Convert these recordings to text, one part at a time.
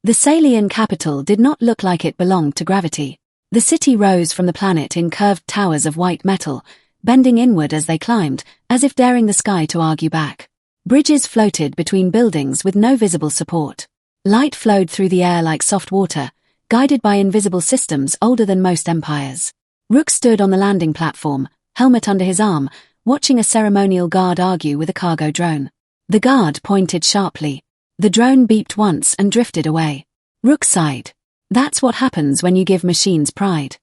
The Salian capital did not look like it belonged to gravity. The city rose from the planet in curved towers of white metal, bending inward as they climbed, as if daring the sky to argue back. Bridges floated between buildings with no visible support. Light flowed through the air like soft water, guided by invisible systems older than most empires. Rook stood on the landing platform, helmet under his arm, watching a ceremonial guard argue with a cargo drone. The guard pointed sharply. The drone beeped once and drifted away. Rook sighed. That's what happens when you give machines pride.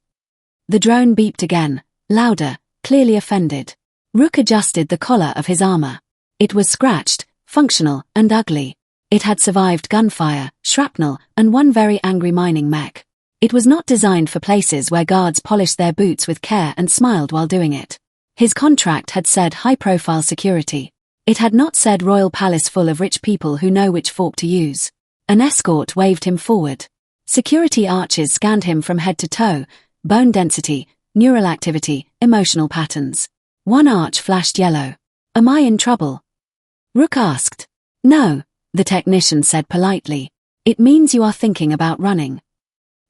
The drone beeped again, louder, clearly offended. Rook adjusted the collar of his armor. It was scratched, functional, and ugly. It had survived gunfire, shrapnel, and one very angry mining mech. It was not designed for places where guards polished their boots with care and smiled while doing it. His contract had said high-profile security. It had not said royal palace full of rich people who know which fork to use. An escort waved him forward. Security archers scanned him from head to toe, bone density, neural activity, emotional patterns. One arch flashed yellow. Am I in trouble? Rook asked. No, the technician said politely. It means you are thinking about running.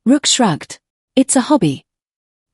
Rook shrugged. It's a hobby.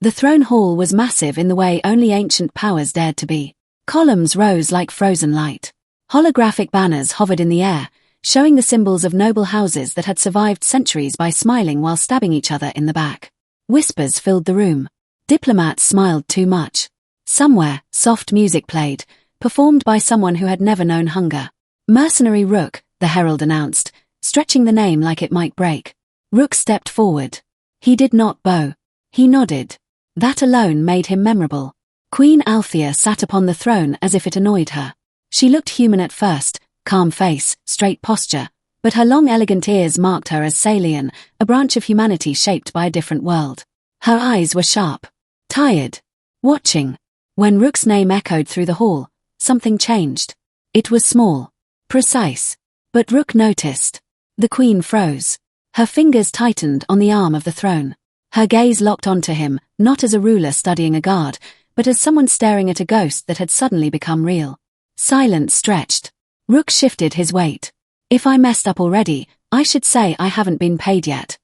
The throne hall was massive in the way only ancient powers dared to be. Columns rose like frozen light. Holographic banners hovered in the air, showing the symbols of noble houses that had survived centuries by smiling while stabbing each other in the back. Whispers filled the room. Diplomats smiled too much. Somewhere, soft music played, performed by someone who had never known hunger. Mercenary Rook, the herald announced, stretching the name like it might break. Rook stepped forward. He did not bow. He nodded. That alone made him memorable. Queen Althea sat upon the throne as if it annoyed her. She looked human at first, calm face, straight posture, but her long elegant ears marked her as Salian, a branch of humanity shaped by a different world. Her eyes were sharp, tired, watching. When Rook's name echoed through the hall, something changed. It was small, precise, but Rook noticed. The queen froze. Her fingers tightened on the arm of the throne. Her gaze locked onto him, not as a ruler studying a guard, but as someone staring at a ghost that had suddenly become real. Silence stretched. Rook shifted his weight. If I messed up already, I should say I haven't been paid yet.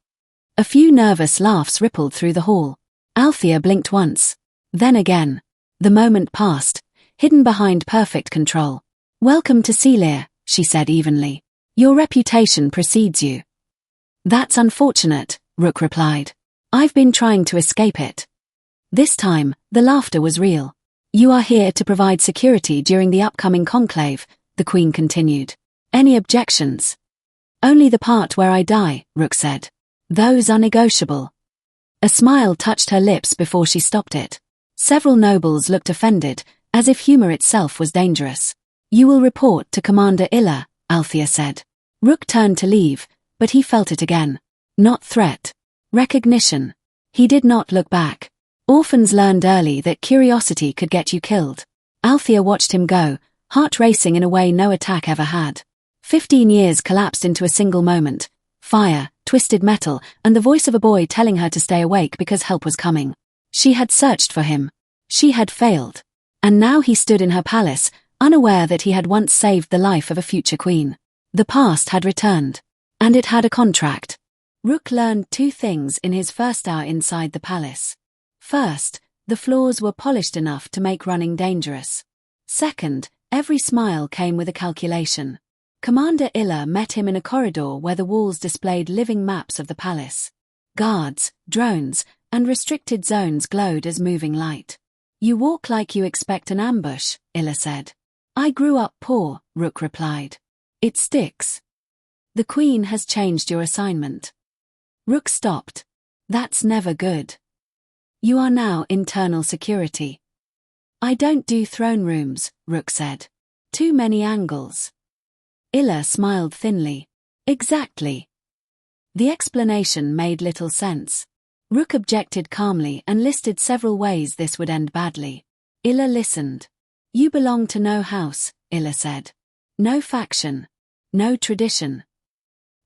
A few nervous laughs rippled through the hall. Althea blinked once. Then again. The moment passed, hidden behind perfect control. Welcome to Celia, she said evenly. Your reputation precedes you. That's unfortunate, Rook replied. I've been trying to escape it. This time, the laughter was real. You are here to provide security during the upcoming conclave, the Queen continued. Any objections? Only the part where I die, Rook said. Those are negotiable. A smile touched her lips before she stopped it. Several nobles looked offended, as if humor itself was dangerous. You will report to Commander Illa, Althea said. Rook turned to leave, but he felt it again. Not threat. Recognition. He did not look back. Orphans learned early that curiosity could get you killed. Althea watched him go, heart racing in a way no attack ever had. 15 years collapsed into a single moment. Fire, twisted metal, and the voice of a boy telling her to stay awake because help was coming. She had searched for him. She had failed. And now he stood in her palace, unaware that he had once saved the life of a future queen. The past had returned. And it had a contract. Rook learned two things in his first hour inside the palace. First, the floors were polished enough to make running dangerous. Second, every smile came with a calculation. Commander Illa met him in a corridor where the walls displayed living maps of the palace. Guards, drones, and restricted zones glowed as moving light. You walk like you expect an ambush, Illa said. I grew up poor, Rook replied. It sticks. The Queen has changed your assignment. Rook stopped. That's never good. You are now internal security. I don't do throne rooms, Rook said. Too many angles. Illa smiled thinly. Exactly. The explanation made little sense. Rook objected calmly and listed several ways this would end badly. Illa listened. You belong to no house, Illa said. No faction. No tradition.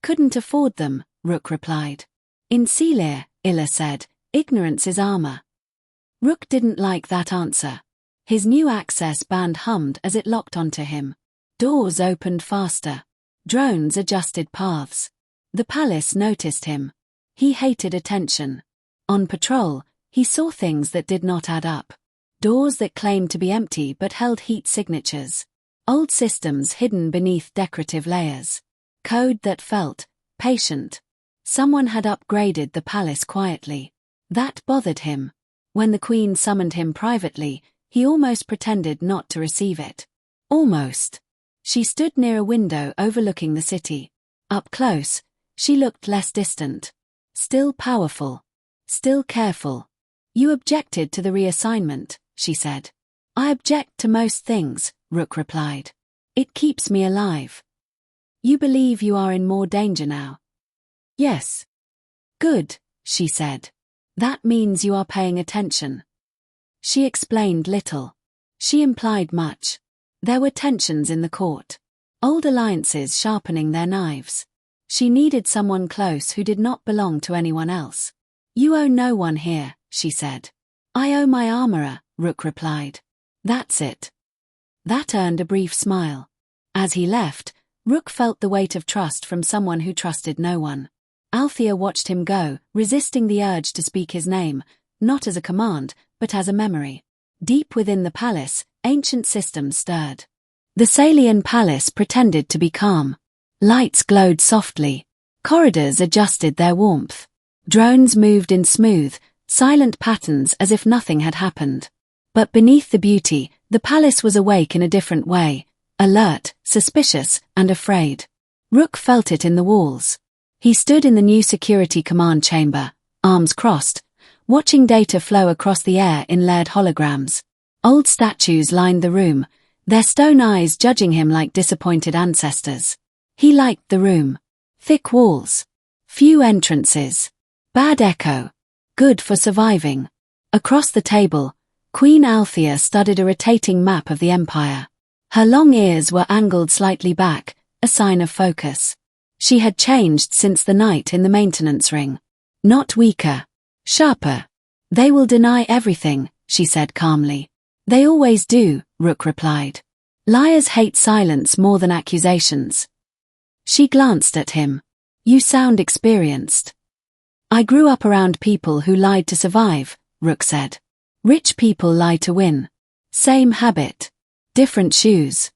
Couldn't afford them, Rook replied. In Celia, Illa said, ignorance is armor. Rook didn't like that answer. His new access band hummed as it locked onto him. Doors opened faster. Drones adjusted paths. The palace noticed him. He hated attention. On patrol, he saw things that did not add up. Doors that claimed to be empty but held heat signatures. Old systems hidden beneath decorative layers. Code that felt patient. Someone had upgraded the palace quietly. That bothered him. When the Queen summoned him privately, he almost pretended not to receive it. Almost. She stood near a window overlooking the city. Up close, she looked less distant. Still powerful. Still careful. You objected to the reassignment, she said. I object to most things, Rook replied. It keeps me alive. You believe you are in more danger now? Yes. Good, she said. That means you are paying attention. She explained little. She implied much. There were tensions in the court. Old alliances sharpening their knives. She needed someone close who did not belong to anyone else. You owe no one here, she said. I owe my armorer, Rook replied. That's it. That earned a brief smile. As he left, Rook felt the weight of trust from someone who trusted no one. Althea watched him go, resisting the urge to speak his name, not as a command, but as a memory. Deep within the palace, ancient systems stirred. The Salian palace pretended to be calm. Lights glowed softly. Corridors adjusted their warmth. Drones moved in smooth, silent patterns as if nothing had happened. But beneath the beauty, the palace was awake in a different way, alert, suspicious, and afraid. Rook felt it in the walls. He stood in the new security command chamber, arms crossed, watching data flow across the air in layered holograms. Old statues lined the room, their stone eyes judging him like disappointed ancestors. He liked the room. Thick walls. Few entrances. Bad echo. Good for surviving. Across the table, Queen Althea studied a rotating map of the Empire. Her long ears were angled slightly back, a sign of focus. She had changed since the night in the maintenance ring. Not weaker. Sharper. They will deny everything, she said calmly. They always do, Rook replied. Liars hate silence more than accusations. She glanced at him. You sound experienced. I grew up around people who lied to survive, Rook said. Rich people lie to win. Same habit. Different shoes.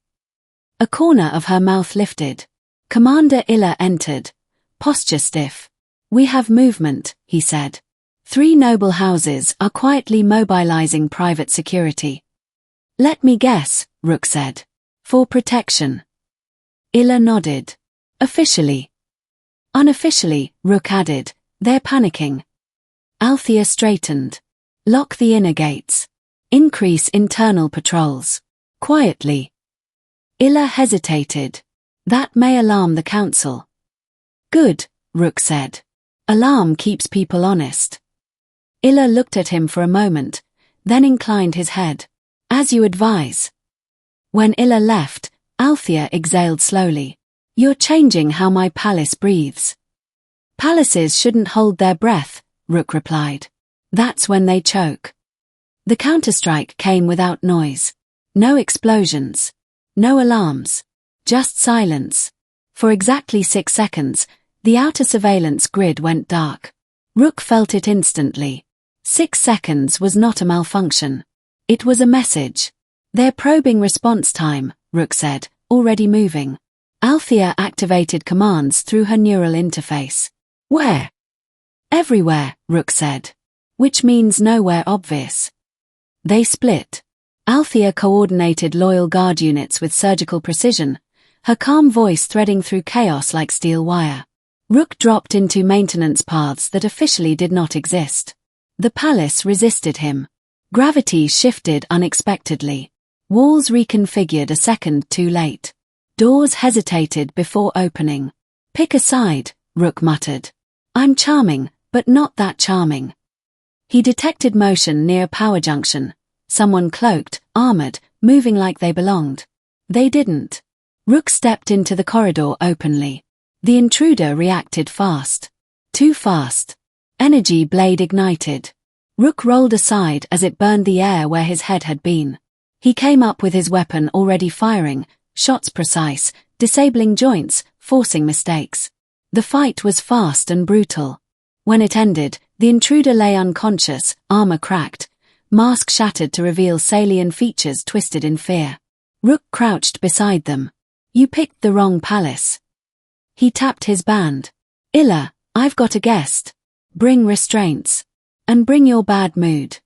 A corner of her mouth lifted. Commander Illa entered. Posture stiff. We have movement, he said. 3 noble houses are quietly mobilizing private security. Let me guess, Rook said. For protection. Illa nodded. Officially. Unofficially, Rook added, they're panicking. Althea straightened. Lock the inner gates. Increase internal patrols. Quietly. Illa hesitated. That may alarm the council. Good, Rook said. Alarm keeps people honest. Illa looked at him for a moment, then inclined his head. As you advise. When Illa left, Althea exhaled slowly. You're changing how my palace breathes. Palaces shouldn't hold their breath, Rook replied. That's when they choke. The counterstrike came without noise. No explosions. No alarms. Just silence. For exactly 6 seconds, the outer surveillance grid went dark. Rook felt it instantly. 6 seconds was not a malfunction. It was a message. They're probing response time, Rook said, already moving. Althea activated commands through her neural interface. Where? Everywhere, Rook said. Which means nowhere obvious. They split. Althea coordinated loyal guard units with surgical precision, her calm voice threading through chaos like steel wire. Rook dropped into maintenance paths that officially did not exist. The palace resisted him. Gravity shifted unexpectedly. Walls reconfigured a second too late. Doors hesitated before opening. Pick a side, Rook muttered. I'm charming, but not that charming. He detected motion near a power junction. Someone cloaked, armored, moving like they belonged. They didn't. Rook stepped into the corridor openly. The intruder reacted fast. Too fast. Energy blade ignited. Rook rolled aside as it burned the air where his head had been. He came up with his weapon already firing, shots precise, disabling joints, forcing mistakes. The fight was fast and brutal. When it ended, the intruder lay unconscious, armor cracked, mask shattered to reveal salient features twisted in fear. Rook crouched beside them. You picked the wrong palace. He tapped his band. Illa, I've got a guest. Bring restraints. And bring your bad mood.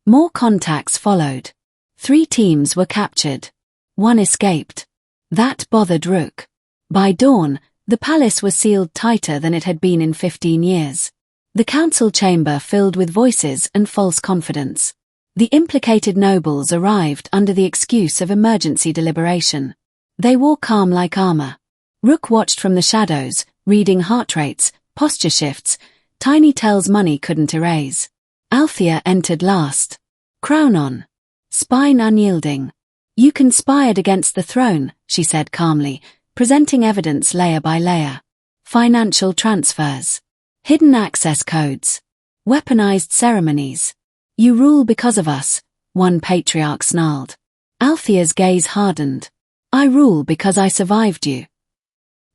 More contacts followed. 3 teams were captured. 1 escaped. That bothered Rook. By dawn, the palace was sealed tighter than it had been in 15 years. The council chamber filled with voices and false confidence. The implicated nobles arrived under the excuse of emergency deliberation. They wore calm like armor. Rook watched from the shadows, reading heart rates, posture shifts, tiny tells money couldn't erase. Althea entered last. Crown on. Spine unyielding. You conspired against the throne, she said calmly, presenting evidence layer by layer. Financial transfers. Hidden access codes. Weaponized ceremonies. You rule because of us, one patriarch snarled. Althea's gaze hardened. I rule because I survived you.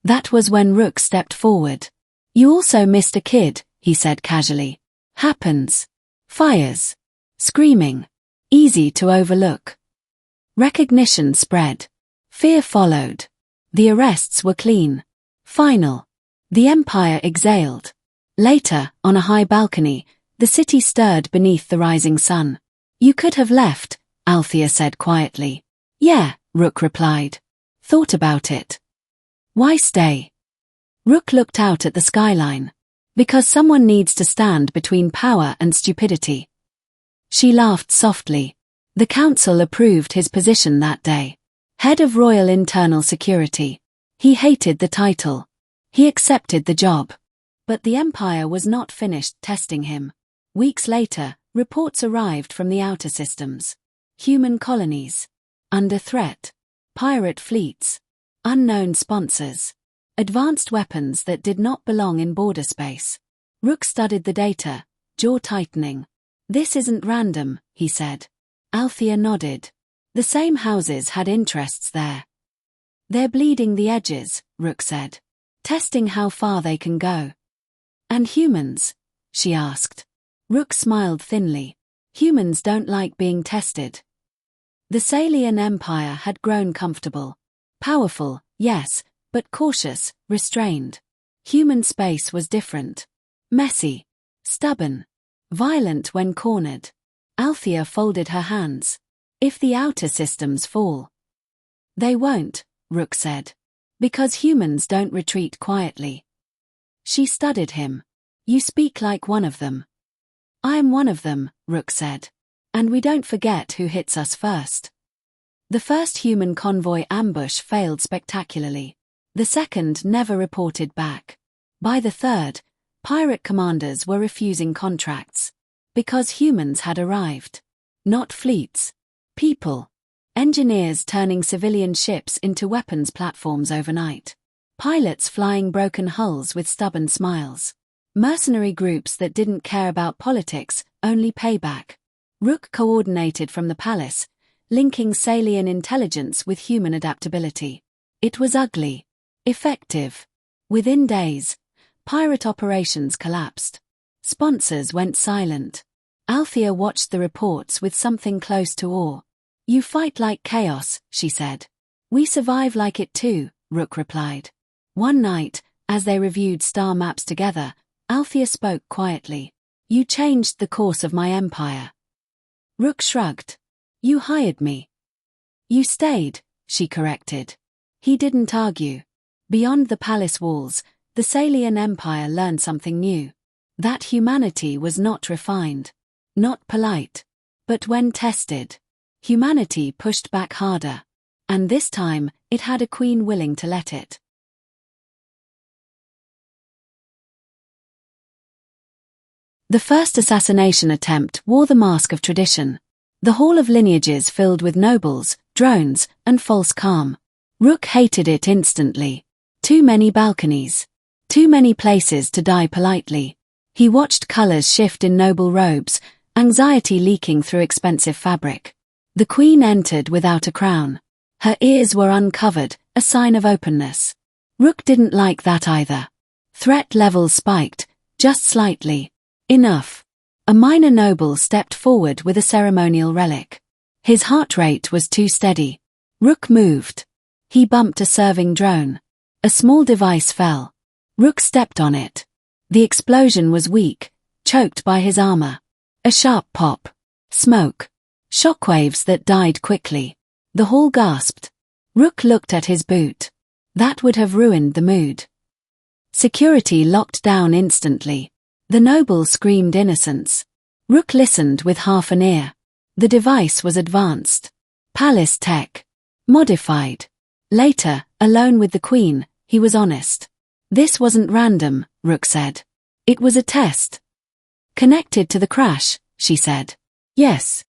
That was when Rook stepped forward. You also missed a kid, he said casually. Happens. Fires. Screaming. Easy to overlook. Recognition spread. Fear followed. The arrests were clean. Final. The Empire exhaled. Later, on a high balcony, the city stirred beneath the rising sun. You could have left, Althea said quietly. Yeah, Rook replied. Thought about it. Why stay? Rook looked out at the skyline. Because someone needs to stand between power and stupidity. She laughed softly. The council approved his position that day. Head of Royal Internal Security. He hated the title. He accepted the job. But the Empire was not finished testing him. Weeks later, reports arrived from the outer systems. Human colonies. Under threat. Pirate fleets. Unknown sponsors. Advanced weapons that did not belong in border space. Rook studied the data, jaw tightening. This isn't random, he said. Althea nodded. The same houses had interests there. They're bleeding the edges, Rook said. Testing how far they can go. And humans? She asked. Rook smiled thinly. Humans don't like being tested. The Salian Empire had grown comfortable. Powerful, yes, but cautious, restrained. Human space was different. Messy. Stubborn. Violent when cornered. Althea folded her hands. If the outer systems fall. They won't, Rook said. Because humans don't retreat quietly. She studied him. You speak like one of them. I am one of them, Rook said. And we don't forget who hits us first. The first human convoy ambush failed spectacularly. The second never reported back. By the third, pirate commanders were refusing contracts. Because humans had arrived. Not fleets. People. Engineers turning civilian ships into weapons platforms overnight. Pilots flying broken hulls with stubborn smiles. Mercenary groups that didn't care about politics, only payback. Rook coordinated from the palace, linking Salian intelligence with human adaptability. It was ugly. Effective. Within days, pirate operations collapsed. Sponsors went silent. Althea watched the reports with something close to awe. You fight like chaos, she said. We survive like it too, Rook replied. One night, as they reviewed star maps together, Althea spoke quietly. You changed the course of my empire. Rook shrugged. You hired me. You stayed, she corrected. He didn't argue. Beyond the palace walls, the Salian Empire learned something new. That humanity was not refined. Not polite. But when tested, humanity pushed back harder. And this time, it had a queen willing to let it. The first assassination attempt wore the mask of tradition. The Hall of Lineages filled with nobles, drones, and false calm. Rook hated it instantly. Too many balconies. Too many places to die politely. He watched colors shift in noble robes, anxiety leaking through expensive fabric. The queen entered without a crown. Her ears were uncovered, a sign of openness. Rook didn't like that either. Threat levels spiked, just slightly. Enough. A minor noble stepped forward with a ceremonial relic. His heart rate was too steady. Rook moved. He bumped a serving drone. A small device fell. Rook stepped on it. The explosion was weak, choked by his armor. A sharp pop. Smoke. Shockwaves that died quickly. The hall gasped. Rook looked at his boot. That would have ruined the mood. Security locked down instantly. The noble screamed innocence. Rook listened with half an ear. The device was advanced. Palace tech. Modified. Later, alone with the Queen, he was honest. This wasn't random, Rook said. It was a test. Connected to the crash, she said. Yes.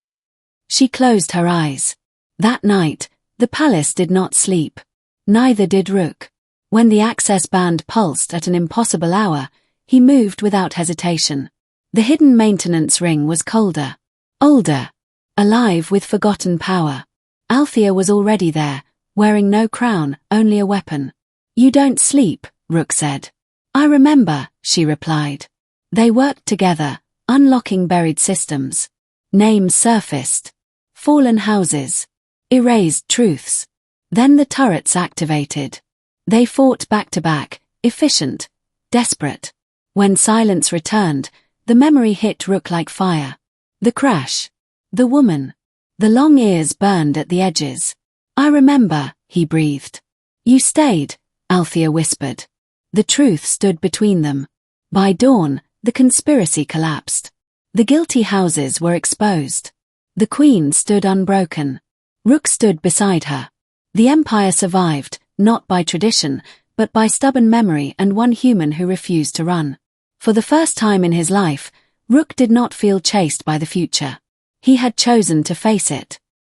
She closed her eyes. That night, the palace did not sleep. Neither did Rook. When the access band pulsed at an impossible hour, he moved without hesitation. The hidden maintenance ring was colder. Older. Alive with forgotten power. Althea was already there, wearing no crown, only a weapon. You don't sleep, Rook said. I remember, she replied. They worked together, unlocking buried systems. Names surfaced. Fallen houses. Erased truths. Then the turrets activated. They fought back to back, efficient, desperate. When silence returned, the memory hit Rook like fire. The crash. The woman. The long ears burned at the edges. I remember, he breathed. You stayed, Althea whispered. The truth stood between them. By dawn, the conspiracy collapsed. The guilty houses were exposed. The Queen stood unbroken. Rook stood beside her. The Empire survived, not by tradition, but by stubborn memory and one human who refused to run. For the first time in his life, Rook did not feel chased by the future. He had chosen to face it.